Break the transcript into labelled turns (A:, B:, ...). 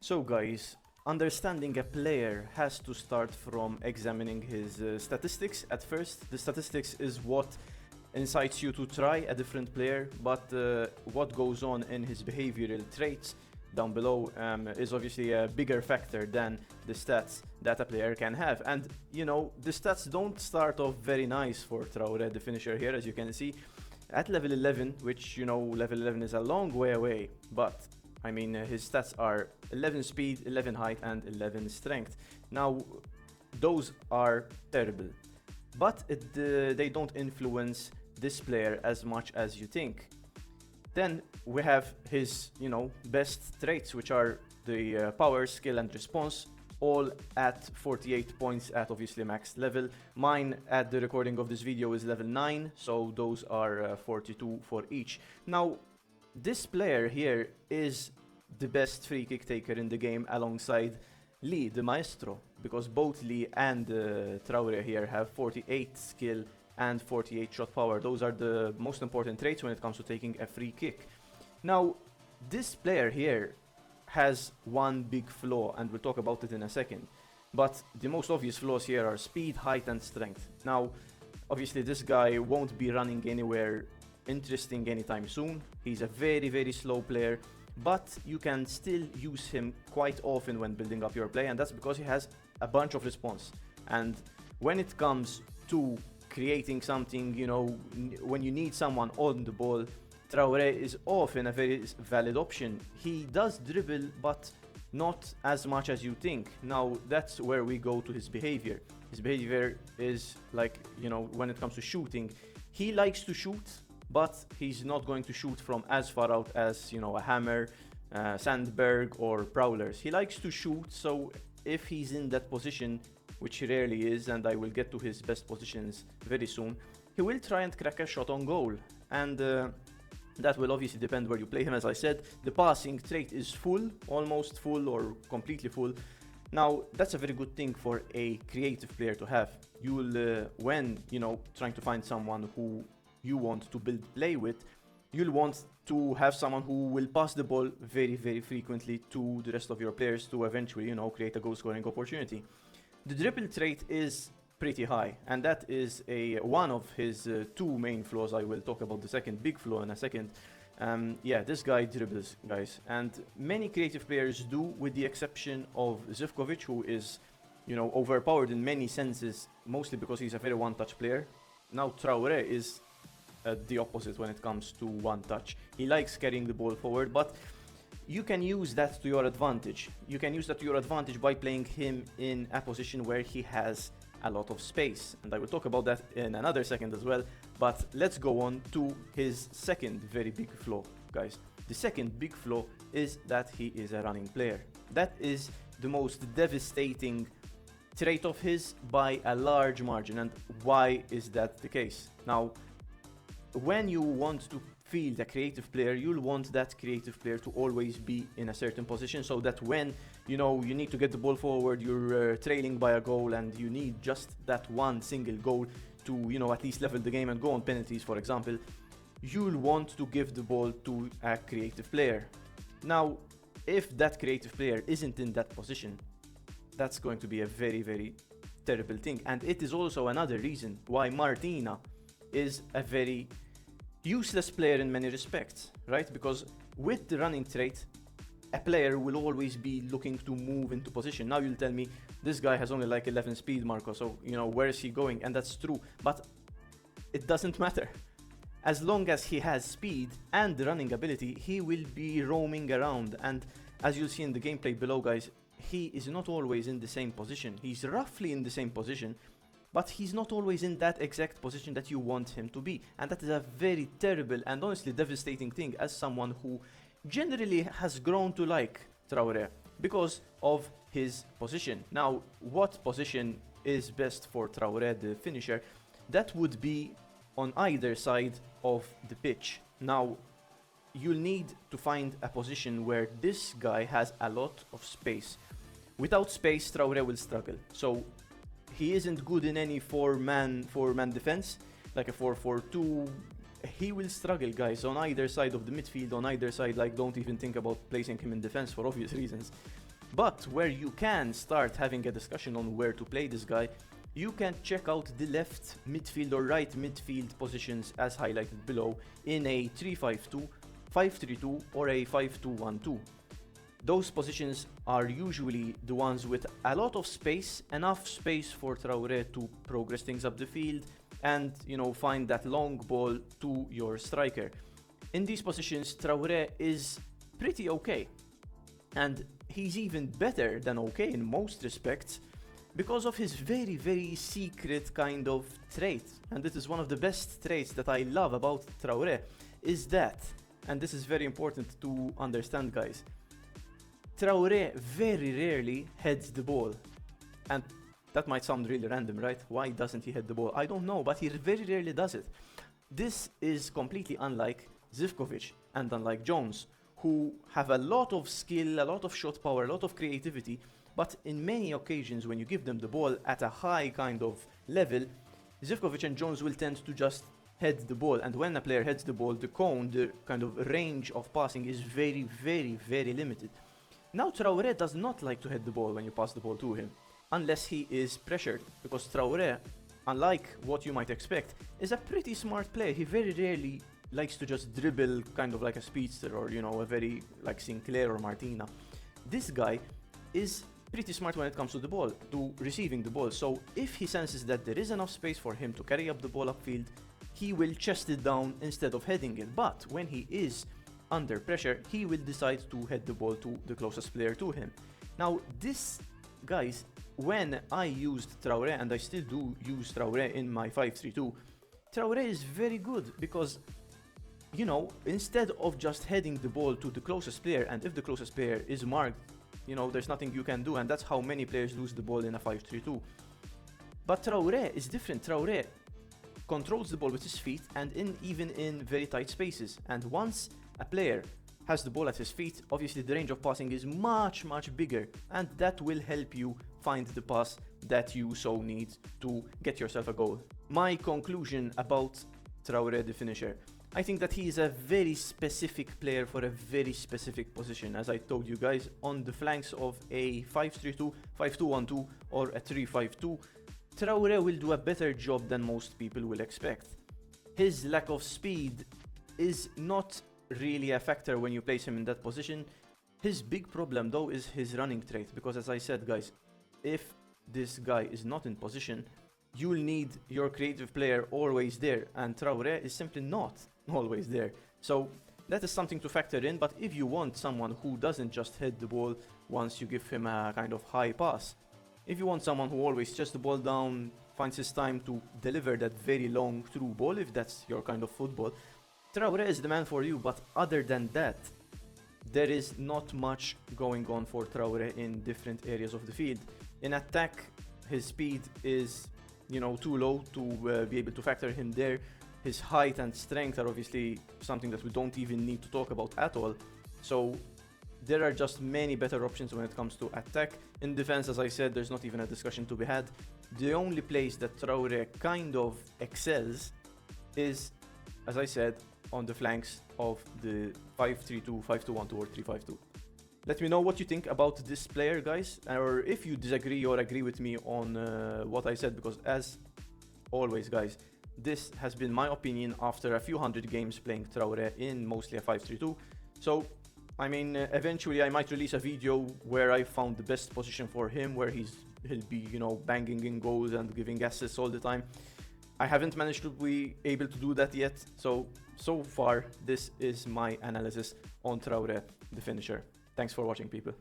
A: So guys, understanding a player has to start from examining his statistics at first. The statistics is what incites you to try a different player, but what goes on in his behavioral traits down below is obviously a bigger factor than the stats that a player can have. And you know, the stats don't start off very nice for Traore, the finisher here, as you can see. At level 11, which, you know, level 11 is a long way away, but I mean, his stats are 11 speed, 11 height, and 11 strength. Now, those are terrible, but they don't influence this player as much as you think. Then we have his, you know, best traits, which are the power, skill, and response, all at 48 points at obviously max level. Mine at the recording of this video is level 9, so those are 42 for each. Now, this player here is the best free kick taker in the game alongside Lee, the maestro, because both Lee and Traore here have 48 skill and 48 shot power. Those are the most important traits when it comes to taking a free kick. Now, this player here has one big flaw, and we'll talk about it in a second. But the most obvious flaws here are speed, height, and strength. Now, obviously this guy won't be running anywhere interesting anytime soon. He's a very, very slow player, but you can still use him quite often when building up your play, and that's because he has a bunch of response. And when it comes to creating something, you know, when you need someone on the ball, Traore is often a very valid option. He does dribble, but not as much as you think. Now, that's where we go to his behavior. His behavior is like, you know, when it comes to shooting, he likes to shoot, but he's not going to shoot from as far out as, you know, a hammer, Sandberg, or prowlers. He likes to shoot, so if he's in that position, which he rarely is, and I will get to his best positions very soon, he will try and crack a shot on goal. And that will obviously depend where you play him. As I said, the passing trait is full, almost full, or completely full. Now, that's a very good thing for a creative player to have. You'll, when, you know, trying to find someone who you want to build play with, you'll want to have someone who will pass the ball very, very frequently to the rest of your players to eventually, you know, create a goal-scoring opportunity. The dribble trait is pretty high, and that is one of his two main flaws. I will talk about the second big flaw in a second. Yeah, this guy dribbles, guys, and many creative players do, with the exception of Zivkovic, who is, you know, overpowered in many senses, mostly because he's a very one-touch player. Now, Traore is the opposite when it comes to one-touch. He likes carrying the ball forward, but you can use that to your advantage. You can use that to your advantage by playing him in a position where he has a lot of space, and I will talk about that in another second as well. But let's go on to his second very big flaw, guys. The second big flaw is that he is a running player. That is the most devastating trait of his by a large margin. And why is that the case? Now, when you want to field a creative player, you'll want that creative player to always be in a certain position, so that when, you know, you need to get the ball forward, you're trailing by a goal, and you need just that one single goal to, you know, at least level the game and go on penalties, for example, you'll want to give the ball to a creative player. Now, if that creative player isn't in that position, that's going to be a very, very terrible thing. And it is also another reason why Martina is a very useless player in many respects, right? Because with the running trait, a player will always be looking to move into position. Now you'll tell me, this guy has only like 11 speed, Marco, so, you know, where is he going? And that's true, but it doesn't matter. As long as he has speed and the running ability, he will be roaming around. And as you'll see in the gameplay below, guys, he is not always in the same position. He's roughly in the same position, but he's not always in that exact position that you want him to be. And that is a very terrible and honestly devastating thing as someone who generally has grown to like Traore because of his position. Now, what position is best for Traore, the finisher? That would be on either side of the pitch. Now, you'll need to find a position where this guy has a lot of space. Without space, Traore will struggle. So he isn't good in any four-man defense, like a 4-4-2. He will struggle, guys, on either side of the midfield, on either side. Like, don't even think about placing him in defense for obvious reasons. But where you can start having a discussion on where to play this guy, you can check out the left midfield or right midfield positions as highlighted below in a 3-5-2, 5-3-2 or a 5-2-1-2. Those positions are usually the ones with a lot of space, enough space for Traore to progress things up the field and, find that long ball to your striker. In these positions, Traore is pretty okay. And he's even better than okay in most respects because of his very, very secret kind of trait. And this is one of the best traits that I love about Traore, is that, and this is very important to understand, guys, Traore very rarely heads the ball. And that might sound really random, right? Why doesn't he head the ball? I don't know, but he very rarely does it. This is completely unlike Zivkovic and unlike Jones, who have a lot of skill, a lot of shot power, a lot of creativity, but in many occasions when you give them the ball at a high kind of level, Zivkovic and Jones will tend to just head the ball, and when a player heads the ball, the kind of range of passing is very, very, very limited. Now Traore does not like to head the ball when you pass the ball to him, unless he is pressured, because Traore, unlike what you might expect, is a pretty smart player. He very rarely likes to just dribble kind of like a speedster or, a very like Sinclair or Martina. This guy is pretty smart when it comes to the ball, to receiving the ball. So if he senses that there is enough space for him to carry up the ball upfield, he will chest it down instead of heading it. But when he is under pressure, he will decide to head the ball to the closest player to him. Now this, guys, when I used Traore, and I still do use Traore in my 5-3-2, Traore is very good because, instead of just heading the ball to the closest player, and if the closest player is marked, there's nothing you can do, and that's how many players lose the ball in a 5-3-2. But Traore is different. Traore controls the ball with his feet and even in very tight spaces. And once a player has the ball at his feet, obviously the range of passing is much, much bigger, and that will help you find the pass that you so need to get yourself a goal. My conclusion about Traore, the finisher: I think that he is a very specific player for a very specific position. As I told you guys, on the flanks of a 5-3-2, 5-2-1-2 or a 3-5-2, Traore will do a better job than most people will expect. His lack of speed is not really a factor when you place him in that position. His big problem though is his running trait, because as I said, guys, if this guy is not in position, you'll need your creative player always there, and Traore is simply not always there. So that is something to factor in. But if you want someone who doesn't just head the ball once you give him a kind of high pass, if you want someone who always chests the ball down, finds his time to deliver that very long through ball, if that's your kind of football, Traore is the man for you. But other than that, there is not much going on for Traore in different areas of the field. In attack, his speed is, too low to be able to factor him there. His height and strength are obviously something that we don't even need to talk about at all. So there are just many better options when it comes to attack. In defense, as I said, there's not even a discussion to be had. The only place that Traore kind of excels is, as I said, on the flanks of the 5-3-2, 5-2-1-2 or 3-5-2. Let me know what you think about this player, guys, or if you disagree or agree with me on what I said, because as always, guys, this has been my opinion after a few hundred games playing Traore in mostly a 5-3-2. So, eventually I might release a video where I found the best position for him, where he'll be, banging in goals and giving assists all the time. I haven't managed to be able to do that yet, so far this is my analysis on Traore, the finisher. Thanks for watching, people.